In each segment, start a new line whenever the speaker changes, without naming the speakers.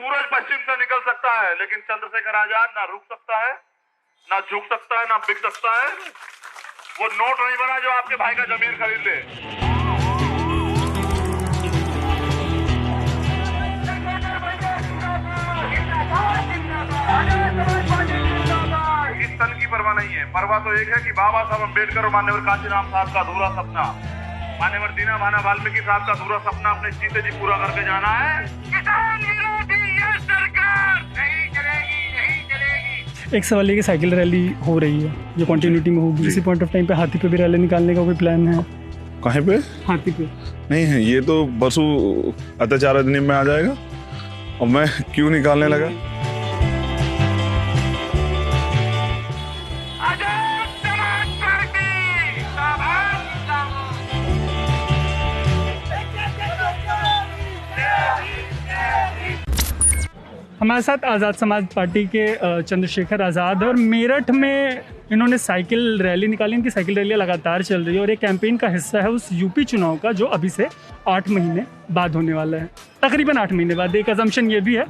सूरज पश्चिम से निकल सकता है, लेकिन चंद्रशेखर आजाद ना रुक सकता है, ना झुक सकता है, ना बिक सकता है। वो नोट नहीं बना जो आपके भाई का जमीर खरीद ले। इस तन की परवाह नहीं है, परवाह तो एक है कि बाबा साहब अम्बेडकर और मान्यवर कांचीराम साहब का अधूरा सपना, मान्यवर दीना भाना वाल्मीकि साहब का अधूरा सपना अपने जीते जी पूरा करके जाना है। किसान विरोधी ये सरकार नहीं चलेगी, नहीं चलेगी।
एक सवाल ये कि साइकिल रैली हो रही है, ये कंटिन्यूटी में होगी, इसी पॉइंट ऑफ टाइम पे हाथी पे भी रैली निकालने का कोई प्लान है?
कहाँ पे?
हाथी पे
नहीं है, ये तो परसों अत्याचार अधिनियम में आ जाएगा और मैं क्यों निकालने लगा।
हमारे साथ आज़ाद समाज पार्टी के चंद्रशेखर आज़ाद, और मेरठ में इन्होंने साइकिल रैली निकाली। इनकी साइकिल रैली लगातार चल रही है और ये कैंपेन का हिस्सा है उस यूपी चुनाव का जो अभी से 8 महीने बाद होने वाला है, तकरीबन 8 महीने बाद। एक अजम्पशन ये भी है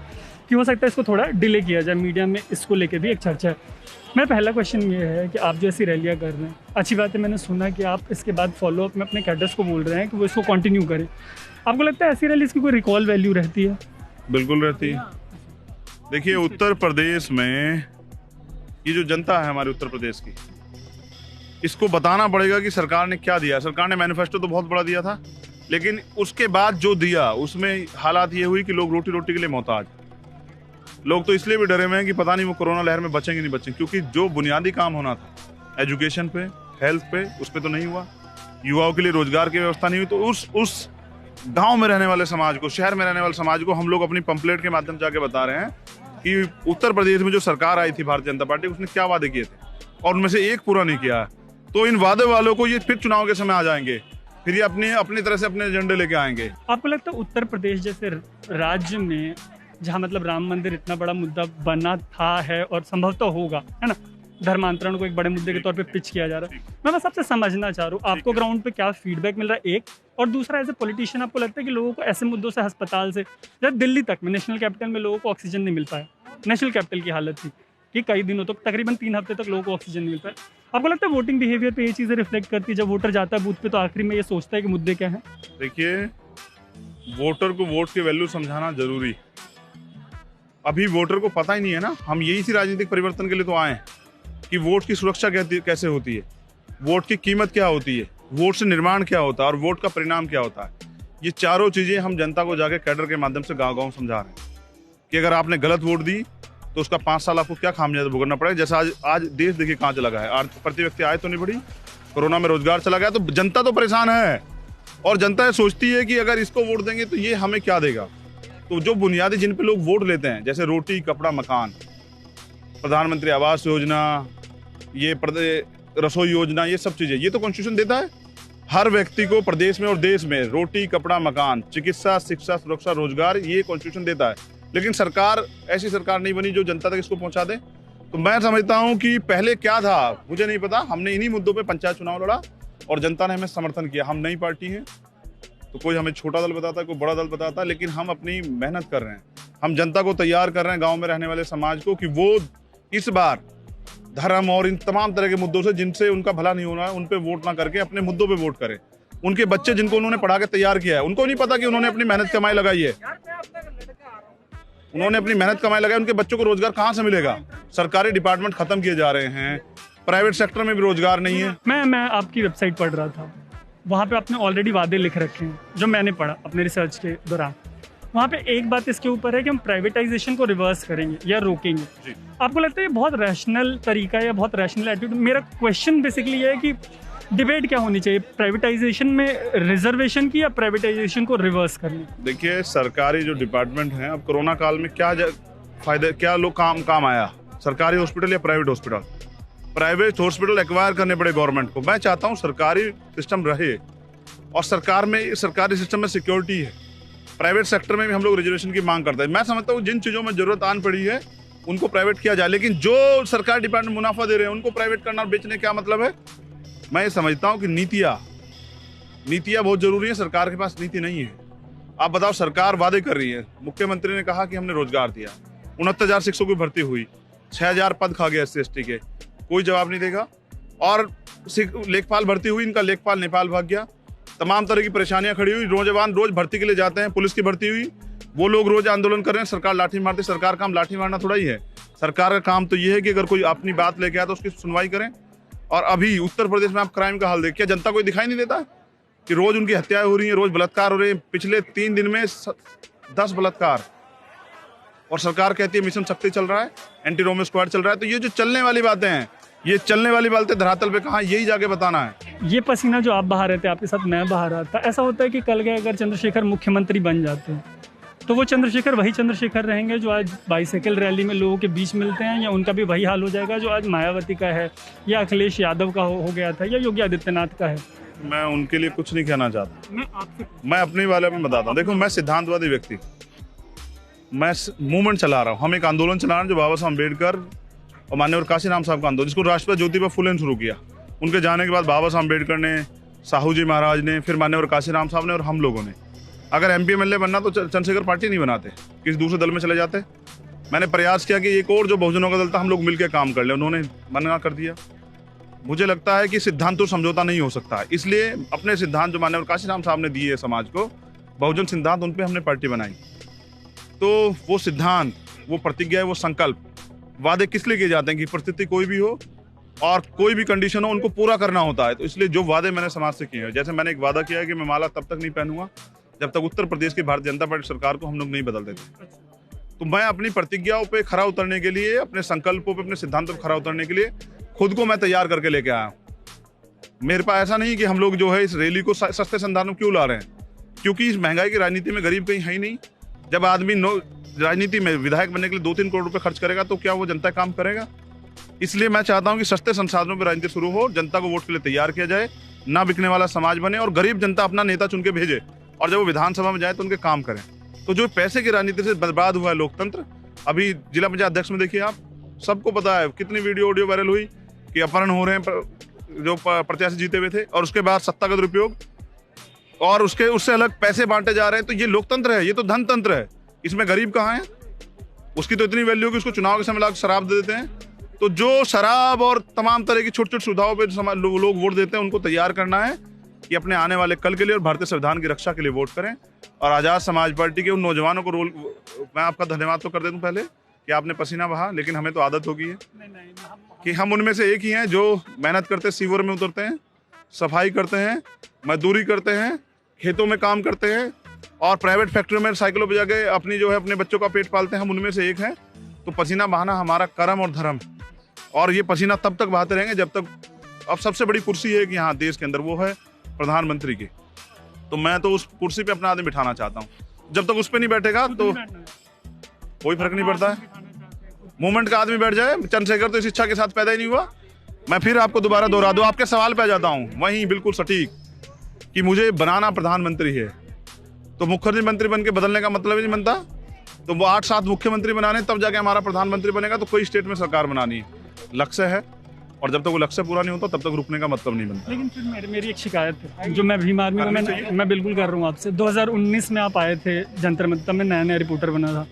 कि हो सकता है इसको थोड़ा डिले किया जाए, मीडिया में इसको लेके भी एक चर्चा है। मेरा पहला क्वेश्चन ये है कि आप जो ऐसी रैलियाँ कर रहे हैं, अच्छी बात है, मैंने सुना कि आप इसके बाद फॉलोअप में अपने कैडर्स को बोल रहे हैं कि वो इसको कंटिन्यू करें। आपको लगता है ऐसी रैली की कोई रिकॉल वैल्यू रहती है?
बिल्कुल रहती है। देखिए, उत्तर प्रदेश में ये जो जनता है हमारे उत्तर प्रदेश की, इसको बताना पड़ेगा कि सरकार ने क्या दिया। सरकार ने मैनिफेस्टो तो बहुत बड़ा दिया था, लेकिन उसके बाद जो दिया उसमें हालात ये हुई कि लोग रोटी रोटी के लिए मोहताज। लोग तो इसलिए भी डरे हुए हैं कि पता नहीं वो कोरोना लहर में बचेंगे नहीं बचेंगे, क्योंकि जो बुनियादी काम होना था एजुकेशन पे, हेल्थ पे, उस पे तो नहीं हुआ। युवाओं के लिए रोजगार की व्यवस्था नहीं हुई। तो उस गांव में रहने वाले समाज को, शहर में रहने वाले समाज को हम लोग अपनी पंपलेट के माध्यम से जाके बता रहे हैं कि उत्तर प्रदेश में जो सरकार आई थी भारतीय जनता पार्टी, उसने क्या वादे किए थे और उनमें से एक पूरा नहीं किया। तो इन वादे वालों को ये फिर चुनाव के समय आ जाएंगे, फिर ये अपनी तरह से अपने एजेंडे लेके आएंगे।
आपको लगता है उत्तर प्रदेश जैसे राज्य में, जहाँ मतलब राम मंदिर इतना बड़ा मुद्दा बना था है और संभवतः होगा, है ना, धर्मांतरण को एक बड़े मुद्दे के तौर पे पिच किया जा रहा है, मैं बस आपसे समझना चाह रहा हूँ आपको ग्राउंड पे क्या फीडबैक मिल रहा है, एक, और दूसरा एज ए पॉलिटिशियन आपको लगता है कि लोगों को ऐसे मुद्दों से, अस्पताल से, जब दिल्ली तक में, नेशनल कैपिटल में लोगों को ऑक्सीजन नहीं मिल पाया, नेशनल कैपिटल की हालत थी कि कई दिनों तक, तकरीबन 3 हफ्ते तक लोगों को ऑक्सीजन नहीं मिल पाया। आपको लगता है वोटिंग बिहेवियर पे ये चीज़ें रिफ्लेक्ट करती है? जब वोटर जाता है बूथ पे तो आखिरी में ये सोचता है कि मुद्दे क्या हैं?
देखिए, वोटर को वोट की वैल्यू समझाना जरूरी। अभी वोटर को पता ही नहीं है ना। हम यही सी राजनीतिक परिवर्तन के लिए तो आए हैं कि वोट की सुरक्षा कैसे होती है, वोट की कीमत क्या होती है, वोट से निर्माण क्या होता है और वोट का परिणाम क्या होता है। ये चारों चीजें हम जनता को जाके कैडर के माध्यम से गांव-गांव समझा रहे हैं कि अगर आपने गलत वोट दी तो उसका 5 साल आपको क्या खामियाजा भुगतना पड़ेगा। जैसा आज देश देखिए कहाँ चला गया है। आज प्रति व्यक्ति आय तो नहीं बढ़ी, कोरोना में रोजगार चला गया, तो जनता तो परेशान है और जनता ये सोचती है कि अगर इसको वोट देंगे तो ये हमें क्या देगा। तो जो बुनियादी जिन पे लोग वोट लेते हैं, जैसे रोटी, कपड़ा, मकान, प्रधानमंत्री आवास योजना, ये रसोई योजना, ये सब चीजें, ये तो कॉन्स्टिट्यूशन देता है हर व्यक्ति को प्रदेश में और देश में रोटी, कपड़ा, मकान, चिकित्सा, शिक्षा, सुरक्षा, रोजगार, ये कॉन्स्टिट्यूशन देता है। लेकिन सरकार ऐसी सरकार नहीं बनी जो जनता तक इसको पहुंचा दे। तो मैं समझता हूं कि पहले क्या था मुझे नहीं पता, हमने इन्हीं मुद्दों पे पंचायत चुनाव लड़ा और जनता ने हमें समर्थन किया। हम नई पार्टी हैं, तो कोई हमें छोटा दल बताता है, कोई बड़ा दल बताता है, लेकिन हम अपनी मेहनत कर रहे हैं। हम जनता को तैयार कर रहे हैं, गाँव में रहने वाले समाज को, कि वो इस बार धर्म और इन तमाम तरह के मुद्दों से जिनसे उनका भला नहीं होना है, उन पे वोट ना करके अपने मुद्दों पे वोट करें। उनके बच्चे जिनको उन्होंने पढ़ा के तैयार किया है, उनको नहीं पता कि उन्होंने अपनी मेहनत कमाई लगाई है, उन्होंने अपनी मेहनत कमाई लगाई। उनके बच्चों को रोजगार कहाँ से मिलेगा? सरकारी डिपार्टमेंट खत्म किए जा रहे हैं, प्राइवेट सेक्टर में भी रोजगार नहीं है।
मैं आपकी वेबसाइट पढ़ रहा था, वहाँ पे आपने ऑलरेडी वादे लिख रखे हैं जो मैंने पढ़ा अपने रिसर्च के दौरान। वहाँ पे एक बात इसके ऊपर है कि हम प्राइवेटाइजेशन को रिवर्स करेंगे या रोकेंगे। आपको लगता है ये बहुत रैशनल तरीका है या बहुत रैशनल एटीट्यूड? मेरा क्वेश्चन बेसिकली ये है कि डिबेट क्या होनी चाहिए, प्राइवेटाइजेशन में रिजर्वेशन की या प्राइवेटाइजेशन को रिवर्स करने?
देखिए, सरकारी जो डिपार्टमेंट है, अब कोरोना काल में क्या फायदा, क्या लोग काम आया, सरकारी हॉस्पिटल या private hospital? Private hospital acquire करने पड़े गवर्नमेंट को। मैं चाहता हूँ सरकारी सिस्टम रहे और सरकारी सिस्टम में सिक्योरिटी है। प्राइवेट सेक्टर में भी हम लोग रिजर्वेशन की मांग करते हैं। मैं समझता हूँ जिन चीज़ों में जरूरत आन पड़ी है उनको प्राइवेट किया जाए, लेकिन जो सरकारी डिपार्टमेंट मुनाफा दे रहे हैं उनको प्राइवेट करना और बेचने क्या मतलब है? मैं ये समझता हूँ कि नीतियाँ बहुत जरूरी है। सरकार के पास नीति नहीं है, आप बताओ, सरकार वादे कर रही है, मुख्यमंत्री ने कहा कि हमने रोजगार दिया, 69,000 शिक्षकों की भर्ती हुई, 6,000 पद खा गए SC/ST के, कोई जवाब नहीं देगा। और लेखपाल भर्ती हुई, इनका लेखपाल नेपाल भाग गया, तमाम तरह की परेशानियां खड़ी हुई, नौजवान रोज भर्ती के लिए जाते हैं, पुलिस की भर्ती हुई, वो लोग रोज आंदोलन कर रहे हैं, सरकार लाठी मारती। सरकार का काम लाठी मारना थोड़ा ही है, सरकार का काम तो ये है कि अगर कोई अपनी बात लेके आए तो उसकी सुनवाई करें। और अभी उत्तर प्रदेश में आप क्राइम का हाल देखिए, जनता को दिखाई नहीं देता कि रोज उनकी हत्याएं हो रही हैं, रोज बलात्कार हो रहे हैं, पिछले 3 दिन में 10 बलात्कार, और सरकार कहती है मिशन शक्ति चल रहा है, एंटी रोमियो स्क्वाड चल रहा है। तो ये जो चलने वाली बातें हैं, ये चलने वाली बातें धरातल पे कहाँ, यही जाके बताना है।
ये पसीना जो आप बहा रहे थे, आपके साथ मैं बहा रहा था, ऐसा होता है कि कल के अगर चंद्रशेखर मुख्यमंत्री बन जाते हैं तो वो चंद्रशेखर वही चंद्रशेखर रहेंगे जो आज बाईसाइकिल रैली में लोगों के बीच मिलते हैं, या उनका भी वही हाल हो जाएगा जो आज मायावती का है, या अखिलेश यादव का हो गया था, या योगी आदित्यनाथ का है?
मैं उनके लिए कुछ नहीं कहना चाहता, मैं अपने बारे में बताता हूँ। देखो, मैं सिद्धांतवादी व्यक्ति, मैं मूवमेंट चला रहा हूँ, हम एक आंदोलन चला रहे हैं जो बाबा साहब अम्बेडकर और माननीय काशीराम साहब का आंदोलन, जिसको राष्ट्रपिता ज्योतिबा फुले ने शुरू किया। उनके जाने के बाद बाबा साहब अम्बेडकर ने, साहू जी महाराज ने, फिर माननीय काशीराम साहब ने और हम लोगों ने। अगर MP MLA बनना तो चंद्रशेखर पार्टी नहीं बनाते, किसी दूसरे दल में चले जाते। मैंने प्रयास किया कि एक और जो बहुजनों का दल था, हम लोग मिलकर काम कर ले, उन्होंने मना कर दिया। मुझे लगता है कि सिद्धांत तो समझौता नहीं हो सकता, इसलिए अपने सिद्धांत जो माननीय काशीराम साहब ने दिए है समाज को, बहुजन सिद्धांत, उन पर हमने पार्टी बनाई। तो वो सिद्धांत, वो प्रतिज्ञा, वो संकल्प, वादे किस लिए किए जाते हैं कि परिस्थिति कोई भी हो और कोई भी कंडीशन हो, उनको पूरा करना होता है। तो इसलिए जो वादे मैंने समाज से किए हैं, जैसे मैंने एक वादा किया है कि मैं माला तब तक नहीं पहनूंगा जब तक उत्तर प्रदेश की भारतीय जनता पार्टी सरकार को हम लोग नहीं बदल देते। तो मैं अपनी प्रतिज्ञाओं पे खरा उतरने के लिए, अपने संकल्पों पे, अपने सिद्धांतों पे खरा उतरने के लिए खुद को मैं तैयार करके लेके आया हूँ। मेरे पास ऐसा नहीं कि हम लोग जो है इस रैली को सस्ते संदर्भ में क्यों ला रहे हैं, क्योंकि इस महंगाई की राजनीति में गरीब कहीं है ही नहीं। जब आदमी राजनीति में विधायक बनने के लिए 2-3 करोड़ रुपए खर्च करेगा तो क्या वो जनता काम करेगा? इसलिए मैं चाहता हूं कि सस्ते संसाधनों पर राजनीति शुरू हो, जनता को वोट के लिए तैयार किया जाए, ना बिकने वाला समाज बने और गरीब जनता अपना नेता चुन के भेजे, और जब वो विधानसभा में जाए तो उनके काम करें। तो जो पैसे की राजनीति से बर्बाद हुआ है लोकतंत्र, अभी जिला पंचायत अध्यक्ष में देखिए आप, सबको पता है कितनी वीडियो ऑडियो वायरल हुई कि अपहरण हो रहे हैं जो प्रत्याशी जीते हुए थे, और उसके बाद सत्ता का दुरुपयोग, और उससे अलग पैसे बांटे जा रहे हैं। तो ये लोकतंत्र है, ये तो धनतंत्र है, इसमें गरीब कहाँ है? उसकी तो इतनी वैल्यू कि उसको चुनाव के समय लाकर शराब दे देते हैं। तो जो शराब और तमाम तरह की छोटी छोटी सुविधाओं पर लोग वोट देते हैं, उनको तैयार करना है कि अपने आने वाले कल के लिए और भारतीय संविधान की रक्षा के लिए वोट करें। और आज़ाद समाज पार्टी के उन नौजवानों को मैं आपका धन्यवाद तो कर देता हूँ पहले कि आपने पसीना बहा, लेकिन हमें तो आदत हो गई है कि हम उनमें से एक ही हैं जो मेहनत करते, सीवर में उतरते हैं, सफाई करते हैं, मजदूरी करते हैं, खेतों में काम करते हैं और प्राइवेट फैक्ट्रियों में साइकिलों पर जाके अपनी जो है अपने बच्चों का पेट पालते हैं। हम उनमें से एक हैं। तो पसीना बहाना हमारा कर्म और धर्म, और ये पसीना तब तक बहाते रहेंगे जब तक, अब सबसे बड़ी कुर्सी है कि यहाँ देश के अंदर, वो है प्रधानमंत्री की। तो मैं तो उस कुर्सी पे अपना आदमी बिठाना चाहता हूँ। जब तक उस पे नहीं बैठेगा तो कोई फर्क नहीं पड़ता है। मूवमेंट का आदमी बैठ जाए, चंद्रशेखर तो इस इच्छा के साथ पैदा ही नहीं हुआ। मैं फिर आपको दोबारा दोहरा दूं, आपके सवाल पे आ जाता हूँ वहीं बिल्कुल सटीक कि मुझे बनाना प्रधानमंत्री है। तो मुख्यमंत्री बन के बदलने का मतलब ही नहीं बनता। तो वो 8-7 मुख्यमंत्री बनाने, तब जाके हमारा प्रधानमंत्री बनेगा। तो कोई स्टेट में सरकार बनानी है, लक्ष्य है, और जब तक वो लक्ष्य पूरा नहीं होता तब तक रुकने का मतलब नहीं बनता।
लेकिन फिर मेरी एक शिकायत है जो मैं भीम आर्मी में मैं बिल्कुल कर रहा हूँ आपसे। 2019 में आप आए थे जंतर मंतर, तब मैं नया रिपोर्टर बना था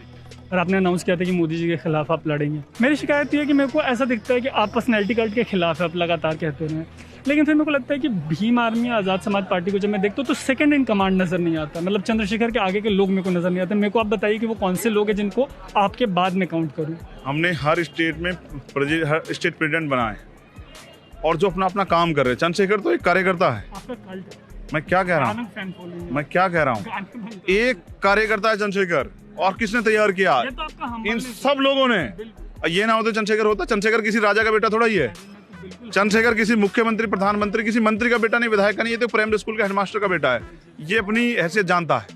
और आपने अनाउंस किया था कि मोदी जी के खिलाफ आप लड़ेंगे। मेरी शिकायत ये है कि मेरे को ऐसा दिखता है कि आप पर्सनैलिटी कल्ट के खिलाफ है, आप लगातार कहते रहे, लेकिन फिर मेरे को लगता है कि भीम आर्मी, आज़ाद समाज पार्टी को जब मैं देखता हूँ तो सेकंड इन कमांड नजर नहीं आता। मतलब चंद्रशेखर के आगे के लोग मेरे को नजर नहीं आते। मेरे को आप बताइए कि वो कौन से लोग हैं जिनको आपके बाद में काउंट करूँ। हमने
हर स्टेट में हर स्टेट प्रेसिडेंट बनाए और जो अपना अपना काम कर रहे हैं। चंद्रशेखर तो एक कार्यकर्ता है। मैं क्या कह रहा हूँ, एक कार्यकर्ता है चंद्रशेखर। और किसने तैयार किया? इन सब लोगों ने। ये ना होते चंद्रशेखर होता। चंद्रशेखर किसी राजा का बेटा थोड़ा ही है। चंद्रशेखर किसी मुख्यमंत्री, प्रधानमंत्री, किसी मंत्री का बेटा नहीं, विधायक का नहीं। ये तो प्राइमरी स्कूल के हेडमास्टर का बेटा है। ये अपनी हैसियत जानता है,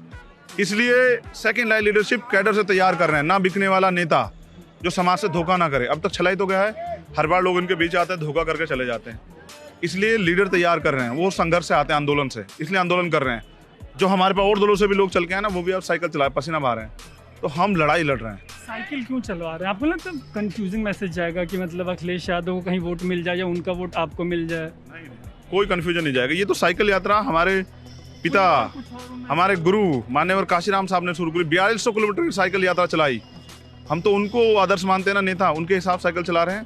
इसलिए सेकंड लाइन लीडरशिप कैडर से तैयार कर रहे हैं। ना बिकने वाला नेता जो समाज से धोखा ना करे। अब तक छलाई तो गया है, हर बार लोग इनके बीच आते हैं, धोखा करके चले जाते हैं। इसलिए लीडर तैयार कर रहे हैं। वो संघर्ष से आते हैं, आंदोलन से, इसलिए आंदोलन कर रहे हैं। जो हमारे पास और दलों से भी लोग चल के आए ना, वो भी अब साइकिल चला पसीना बहा रहे हैं। तो हम लड़ाई लड़ रहे हैं।
साइकिल क्यों चलवा रहे हैं? आपको लगता है कंफ्यूजिंग मैसेज जाएगा कि मतलब अखिलेश यादव को कहीं वोट मिल जाए या उनका वोट आपको मिल जाए?
नहीं, कोई कंफ्यूजन नहीं जाएगा। ये तो साइकिल यात्रा हमारे पिता, हमारे गुरु मान्यवर काशीराम साहब ने शुरू करी, 4200 किलोमीटर की साइकिल यात्रा चलाई। हम तो उनको आदर्श मानते हैं ना नेता, उनके हिसाब साइकिल चला रहे हैं।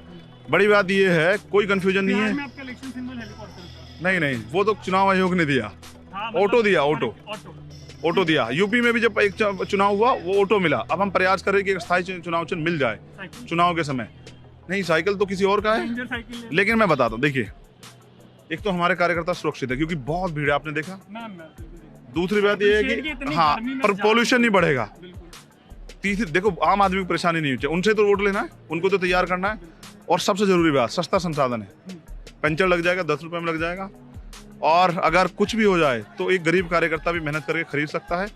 बड़ी बात ये है, कोई कंफ्यूजन नहीं है।
आपका इलेक्शन सिंबल हेलीकॉप्टर था।
नहीं, वो तो चुनाव आयोग ने दिया। ऑटो दिया, ऑटो दिया। यूपी में भी जब एक चुनाव हुआ वो ऑटो मिला। अब हम प्रयास कर रहे हैं कि एक स्थायी चुनाव चिन्ह मिल जाए चुनाव के समय। नहीं, साइकिल तो किसी और का है। लेकिन मैं बताता हूँ, देखिए, एक तो हमारे कार्यकर्ता सुरक्षित है क्योंकि बहुत भीड़ है, आपने देखा। दूसरी बात ये है कि हाँ, पर पोल्यूशन नहीं बढ़ेगा। तीसरी, देखो, आम आदमी को परेशानी नहीं होती, उनसे तो वोट लेना है, उनको तो तैयार करना है। और सबसे जरूरी बात, सस्ता संसाधन है। पंचर लग जाएगा, 10 रुपए में लग जाएगा। और अगर कुछ भी हो जाए तो एक गरीब कार्यकर्ता भी मेहनत करके खरीद सकता है।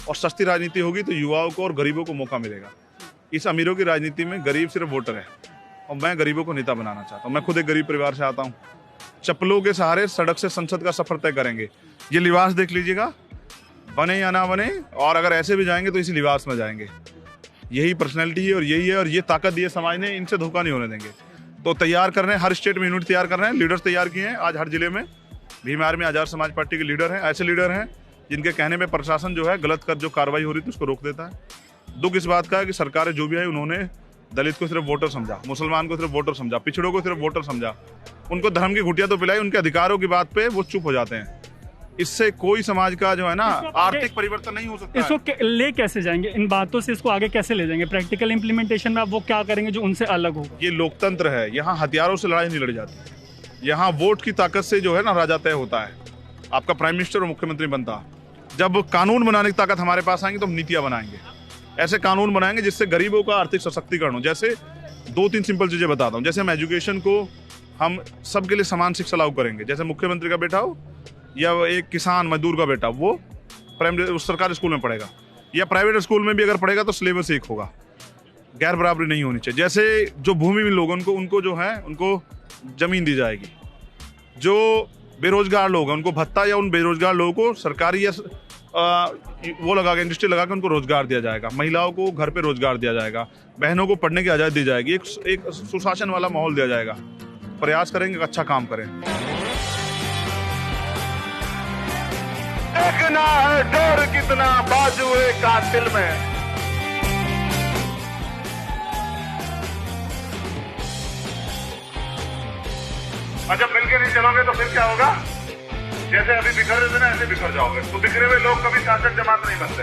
और सस्ती राजनीति होगी तो युवाओं को और गरीबों को मौका मिलेगा। इस अमीरों की राजनीति में गरीब सिर्फ वोटर है, और मैं गरीबों को नेता बनाना चाहता हूँ। मैं खुद एक गरीब परिवार से आता हूँ। चप्पलों के सहारे सड़क से संसद का सफर तय करेंगे। ये लिबास देख लीजिएगा, बने या ना बने, और अगर ऐसे भी जाएंगे तो इसी लिबास में जाएंगे। यही पर्सनैलिटी है और यही है, और ये ताकत दी है समाज ने, इनसे धोखा नहीं होने देंगे। तो तैयार कर रहे हैं, हर स्टेट में यूनिट तैयार कर रहे हैं, लीडर्स तैयार किए हैं। आज हर जिले में भीम आर्मी आजाद समाज पार्टी के लीडर हैं। ऐसे लीडर हैं जिनके कहने में प्रशासन जो है गलत कर जो कार्रवाई हो रही थी उसको रोक देता है। दुख इस बात का है कि सरकारें जो भी आई उन्होंने दलित को सिर्फ वोटर समझा, मुसलमान को सिर्फ वोटर समझा, पिछड़ों को सिर्फ वोटर समझा। उनको धर्म की घुटिया तो पिलाई, उनके अधिकारों की बात पे वो चुप हो जाते हैं। इससे कोई समाज का जो है ना आर्थिक परिवर्तन नहीं हो सकता।
इसको ले कैसे जाएंगे, इन बातों से इसको आगे कैसे ले जाएंगे? प्रैक्टिकल इंप्लीमेंटेशन में आप वो क्या करेंगे जो उनसे अलग होगा?
ये लोकतंत्र है, यहाँ हथियारों से लड़ाई नहीं लड़ी जाती। यहाँ वोट की ताकत से जो है ना राजा तय होता है। आपका प्राइम मिनिस्टर और मुख्यमंत्री बनता। जब कानून बनाने की ताकत हमारे पास आएंगे तो हम नीतियां बनाएंगे। ऐसे कानून बनाएंगे जिससे गरीबों का आर्थिक सशक्तिकरण हो। जैसे 2-3 सिंपल चीजें बताता हूँ। जैसे हम एजुकेशन को हम सबके लिए समान शिक्षा लागू करेंगे। जैसे मुख्यमंत्री का बेटा हो या एक किसान मजदूर का बेटा, वो प्राइमरी सरकारी स्कूल में पढ़ेगा, या प्राइवेट स्कूल में भी अगर पढ़ेगा तो सिलेबस एक होगा। गैर बराबरी नहीं होनी चाहिए। जैसे जो भूमिहीन लोग उनको जो है उनको जमीन दी जाएगी। जो बेरोजगार लोग हैं उनको भत्ता, या उन बेरोजगार लोगों को सरकारी या वो लगा के इंडस्ट्री लगा के उनको रोजगार दिया जाएगा। महिलाओं को घर पे रोजगार दिया जाएगा। बहनों को पढ़ने की आजादी दी जाएगी। एक सुशासन वाला माहौल दिया जाएगा। प्रयास करेंगे अच्छा काम करें।
देखना है डर कितना बाजुए कातिल में। और जब मिलके नहीं चलोगे तो फिर क्या होगा? जैसे अभी बिखर रहे थे ना, ऐसे बिखर जाओगे। तो बिखरे हुए लोग कभी शासक जमात नहीं बनते।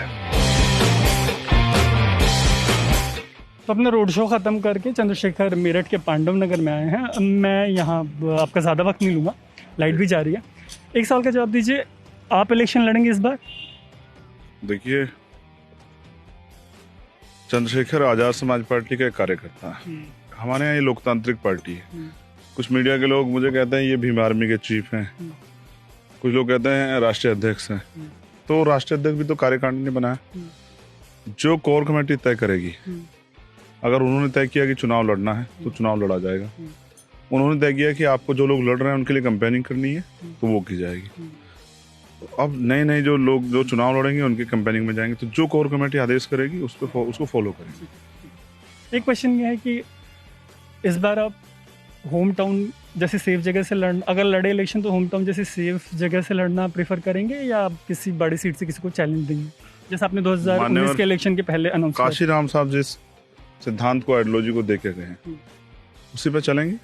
तो अपना रोड शो खत्म करके चंद्रशेखर मेरठ के पांडव नगर में आए हैं। मैं यहाँ आपका ज़्यादा वक्त नहीं लूँगा, लाइट भी जा रही है। एक सवाल का जवाब दीजिए, आप इलेक्शन लड़ेंगे इस बार?
देखिए, चंद्रशेखर आजाद समाज पार्टी का एक कार्यकर्ता है। हमारे यहाँ ये लोकतांत्रिक पार्टी है। कुछ मीडिया के लोग मुझे कहते हैं ये भीम आर्मी के चीफ हैं, कुछ लोग कहते हैं राष्ट्रीय अध्यक्ष हैं। तो राष्ट्रीय अध्यक्ष भी तो कार्यकारिणी ने बनाया। जो कोर कमेटी तय करेगी, अगर उन्होंने तय किया कि चुनाव लड़ना है तो चुनाव लड़ा जाएगा। उन्होंने तय किया कि आपको जो लोग लड़ रहे हैं उनके लिए कैंपेनिंग करनी है तो वो की जाएगी। अब नए जो लोग जो चुनाव लड़ेंगे उनकी कैंपेनिंग में जाएंगे। तो जो कोर कमेटी आदेश करेगी उसको फॉलो करेंगे।
एक क्वेश्चन ये है कि इस बार आप होम टाउन जैसे सेफ जगह से अगर लड़े इलेक्शन तो होम टाउन जैसे सेफ जगह से लड़ना प्रेफर करेंगे, या आप किसी बड़ी सीट से किसी को चैलेंज देंगे, जैसे आपने 2019 के इलेक्शन के पहले अनाउंस किया?
काशीराम साहब जिस सिद्धांत को, आइडियोलॉजी को देके गए हैं उसी पे चलेंगे,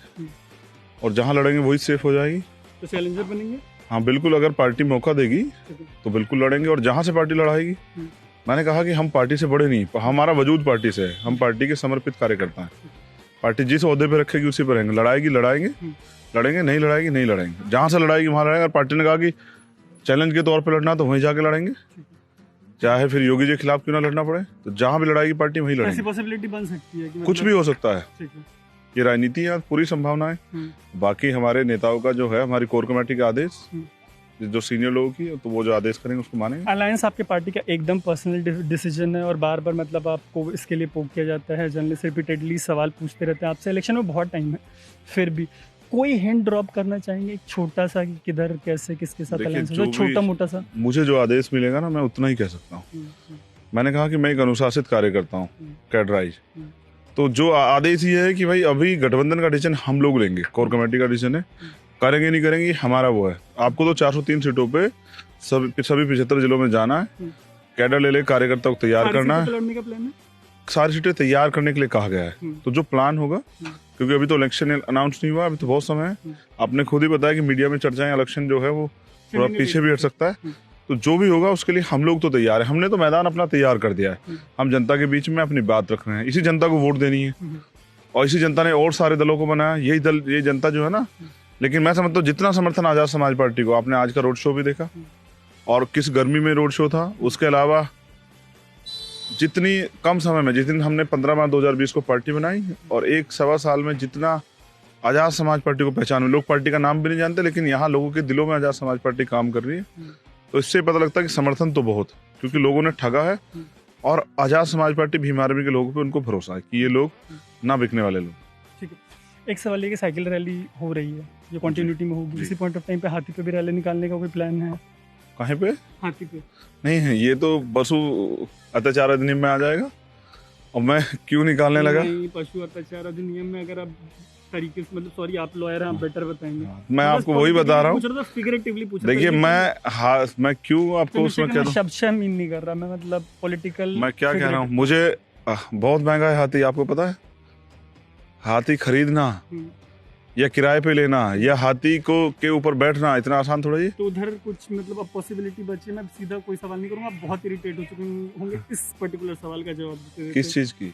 और जहाँ लड़ेंगे वही सेफ हो जाएगी।
तो चैलेंजर बनेंगे?
हाँ बिल्कुल, अगर पार्टी मौका देगी तो बिल्कुल लड़ेंगे। और जहाँ से पार्टी लड़ाएगी, मैंने कहा कि हम पार्टी से बड़े नहीं, हमारा वजूद पार्टी से है। हम पार्टी के समर्पित कार्यकर्ता हैं। पार्टी जिस ओहदे पे रखेगी उसी पर रहेंगे। लड़ाएगी लड़ाएंगे, लड़ेंगे नहीं लड़ाएगी नहीं लड़ेंगे। जहाँ से लड़ाएगी वहाँ लड़ेंगे। और पार्टी ने कहा कि चैलेंज के तौर पे लड़ना तो वहीं जाके लड़ेंगे, चाहे फिर योगी जी के खिलाफ क्यों ना लड़ना पड़े। तो जहाँ भी लड़ाएगी पार्टी वहीं लड़ेंगे।
ऐसी पॉसिबिलिटी बन सकती है कि
कुछ भी हो सकता है।
ठीक है,
ये राजनीति है, पूरी संभावना है। बाकी हमारे नेताओं का जो है, हमारी कोर कमेटी का आदेश, जो सीनियर लोगों की, तो वो जो आदेश करेंगे उसको मानेंगे।
अलायंस आपके पार्टी का एकदम पर्सनल डिसीजन है, और बार बार मतलब आपको इसके लिए पोक किया जाता है। जर्नलिस्ट रिपीटेडली सवाल पूछते रहते हैं आपसे। इलेक्शन में बहुत टाइम है, फिर भी कोई हिंट ड्रॉप करना चाहेंगे, एक छोटा सा कि किधर कैसे किसके साथ अलायंस हो, छोटा मोटा सा?
मुझे जो आदेश मिलेगा ना, मैं उतना ही कह सकता हूँ। मैंने कहा कि मैं एक अनुशासित कार्यकर्ता हूँ, कैडराइज। तो जो आदेश ये है कि भाई अभी गठबंधन का डिसीजन हम लोग लेंगे, कोर कमेटी का डिसीजन है करेंगे नहीं करेंगे हमारा वो है। आपको तो 403 सीटों पे सभी 75 जिलों में जाना है, कैडर ले कार्यकर्ता को तैयार करना है,
लड़ने का प्लान है।
सारी सीटें तैयार करने के लिए कहा गया है। तो जो प्लान होगा, क्योंकि अभी तो इलेक्शन अनाउंस नहीं हुआ, अभी तो बहुत समय है। आपने खुद ही बताया कि मीडिया में चर्चाएं इलेक्शन जो है वो थोड़ा पीछे भी हट सकता है। तो जो भी होगा उसके लिए हम लोग तो तैयार है। हमने तो मैदान अपना तैयार कर दिया है। हम जनता के बीच में अपनी बात रख रहे हैं। इसी जनता को वोट देनी है और इसी जनता ने और सारे दलों को बनाया। यही दल, ये जनता जो है ना। लेकिन मैं समझता हूँ जितना समर्थन आजाद समाज पार्टी को, आपने आज का रोड शो भी देखा और किस गर्मी में रोड शो था। उसके अलावा जितनी कम समय में, जिस दिन हमने 15 मार्च 2020 को पार्टी बनाई और 1-1.25 साल में जितना आजाद समाज पार्टी को पहचान हुई, लोग पार्टी का नाम भी नहीं जानते, लेकिन यहाँ लोगों के दिलों में आजाद समाज पार्टी काम कर रही है। तो इससे पता लगता है कि समर्थन तो बहुत, क्योंकि लोगों ने ठगा है और आजाद समाज पार्टी भीम आर्मी के लोगों पे उनको भरोसा है कि ये लोग ना बिकने वाले लोग।
ठीक है। एक सवाल ये कि साइकिल रैली हो रही है, ये कंटिन्यूटी में होगी, इसी पॉइंट ऑफ टाइम पे हाथी पे भी रैली निकालने का कोई प्लान है?
कहीं पे?
हाथी पे
नहीं है, ये तो पशु अत्याचार अधिनियम में आ जाएगा। और मैं क्यों निकालने लगा?
पशु अत्याचार अधिनियम में अगर आप तरीके से, मतलब सॉरी आप लॉयर हैं, आप बेटर बताएंगे।
मैं आपको वही बता रहा हूँ।
फिगरेटिवली पूछ रहा।
देखिए मैं क्यों आपको उसमें कह
शब्द से मीन नहीं कर रहा मैं, मतलब पॉलिटिकल।
मैं क्या कह रहा हूँ, मुझे बहुत महंगा है हाथी, आपको पता है? हाथी खरीदना या किराए पे लेना या हाथी को के ऊपर बैठना इतना आसान थोड़ा ही।
तो उधर कुछ मतलब अब पॉसिबिलिटी बची? मैं सीधा कोई सवाल नहीं करूंगा, आप बहुत इरिटेट हो चुके होंगे इस पर्टिकुलर सवाल का जवाब देते।
किस चीज की?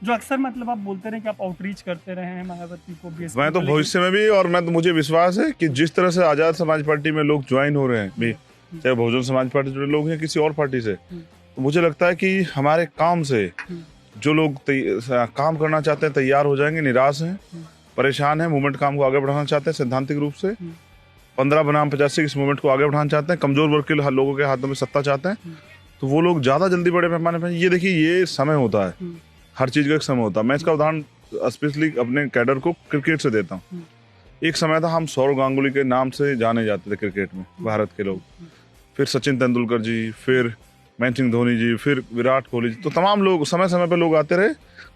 जो अक्सर मतलब आप बोलते रहे कि आप आउटरीच करते रहे हैं मायावती को भी।
मैं तो भविष्य में भी, और मैं तो मुझे विश्वास है कि जिस तरह से आजाद समाज पार्टी में लोग ज्वाइन हो रहे हैं भी, चाहे बहुजन समाज पार्टी जुड़े लोग हैं किसी और पार्टी से, तो मुझे लगता है कि हमारे काम से जो लोग काम करना चाहते हैं तैयार हो जाएंगे। निराश हैं, परेशान है, मूवमेंट काम को आगे बढ़ाना चाहते हैं सैद्धांतिक रूप से, 15 बनाम 85 इस मूवमेंट को आगे बढ़ाना चाहते हैं, कमजोर वर्ग के लोगों के हाथों में सत्ता चाहते हैं, तो वो लोग ज्यादा जल्दी बड़े पैमाने पर। ये देखिए, ये समय होता है, हर चीज का एक समय होता है। मैं इसका उदाहरण स्पेशली अपने कैडर को क्रिकेट से देता हूँ। एक समय था हम सौरव गांगुली के नाम से जाने जाते थे क्रिकेट में, भारत के लोग, फिर सचिन तेंदुलकर जी, फिर महेंद्र सिंह धोनी जी, फिर विराट कोहली जी, तो तमाम लोग समय समय पे लोग आते रहे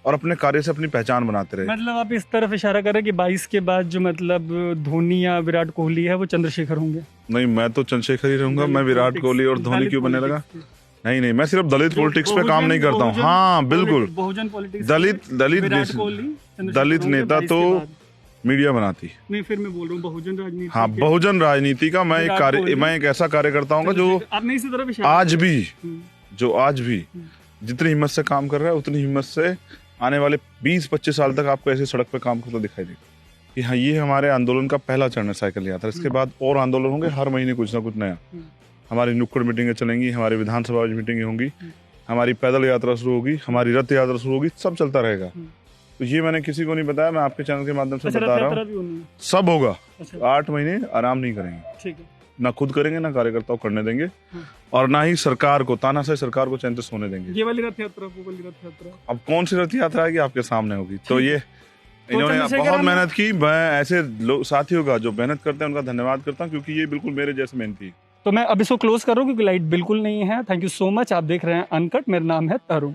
और अपने कार्य से अपनी पहचान बनाते रहे।
मतलब आप इस तरफ इशारा कर रहे हैं कि 22 के बाद जो मतलब धोनी या विराट कोहली है वो चंद्रशेखर होंगे?
नहीं, मैं तो चंद्रशेखर ही रहूंगा। मैं विराट कोहली और धोनी क्यों बनने लगा? नहीं, मैं सिर्फ दलित पॉलिटिक्स पे काम नहीं करता हूँ। हाँ बिल्कुल,
बहुजन पॉलिटिक्स,
दलित नेता तो मीडिया बनाती।
नहीं, फिर मैं बोल रहा हूँ बहुजन राजनीति।
हाँ, बहुजन राजनीति का मैं एक ऐसा कार्यकर्ता हूँ जो आज भी जितनी हिम्मत से काम कर रहा है, उतनी हिम्मत से आने वाले 20-25 साल तक आपको ऐसे सड़क पे काम करता दिखाई देगा कि हाँ, ये हमारे आंदोलन का पहला चरण है, साइकिल यात्रा। इसके बाद और आंदोलन होंगे, हर महीने कुछ ना कुछ नया। हमारी नुक्कड़ मीटिंगें चलेंगी, हमारी विधानसभा मीटिंगें होंगी, हमारी पैदल यात्रा शुरू होगी, हमारी रथ यात्रा शुरू होगी, सब चलता रहेगा। तो ये मैंने किसी को नहीं बताया, मैं आपके चैनल के माध्यम से बता रहा हूँ। सब होगा। 8 महीने आराम नहीं करेंगे, ठीक है? ना खुद करेंगे, ना कार्यकर्ताओं को करने देंगे, और ना ही सरकार को, तानाशाही सरकार को चैन से सोने देंगे।
ये वाली रथ यात्रा, वो वाली रथ यात्रा,
अब कौन सी रथ यात्रा है कि आपके सामने होगी? तो ये इन्होंने बहुत मेहनत की। मैं ऐसे साथियों का जो मेहनत करते हैं उनका धन्यवाद करता हूँ, क्योंकि ये बिल्कुल मेरे जैसे मेहनती।
तो मैं अब इसको क्लोज कर रहा हूँ क्योंकि लाइट बिल्कुल नहीं है। Thank you so much. आप देख रहे हैं अनकट, मेरा नाम है तरुण।